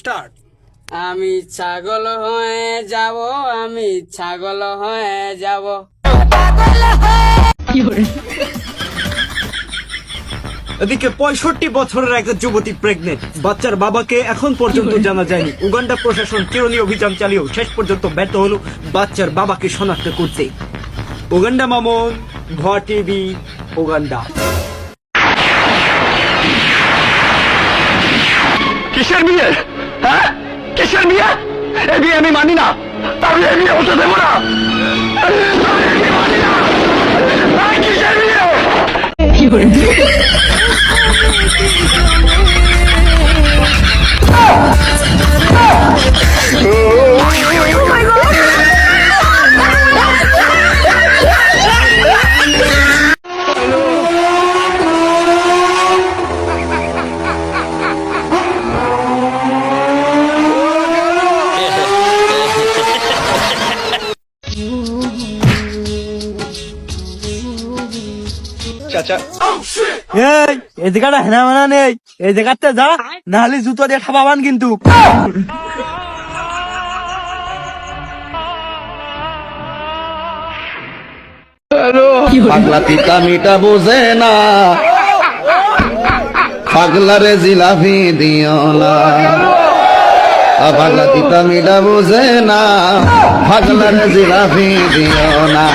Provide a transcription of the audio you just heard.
Start. আমি ছাগল হয়ে যাব, আমি ছাগল হয়ে যাব। এদিকে 65 বছরের এক যুবতী প্রেগনেন্ট, বাচ্চার বাবাকে এখন পর্যন্ত জানা যায়নি। উগান্ডা প্রশাসন চিরুনি অভিযান চালিয়েও শেষ পর্যন্ত ব্যর্থ হলো বাচ্চার বাবাকে শনাক্ত করতে। উগান্ডা মামুন, ভুয়া টিভি, উগান্ডা। কিসের বিয়ে? হ্যাঁ, কিসের বিয়ে? এ বিয়ে আমি মানি না, আমি এ বিয়ে হতে দেবো না। আমি এ বিয়ে মানি না। কিসের বিয়ে? চাচা, এই জায়গাটা হেনা মানা নেই, এই জায়গাতে যা, নাহলে জুতো দিয়ে ঠাপাবান কিন্তু। পাগলা পিতা মিটা বোঝে না, পাগলারে জিলাপি দিও না। পাগলা পিতা মিটা বোঝে না, পাগলারে জিলাপি দিও না।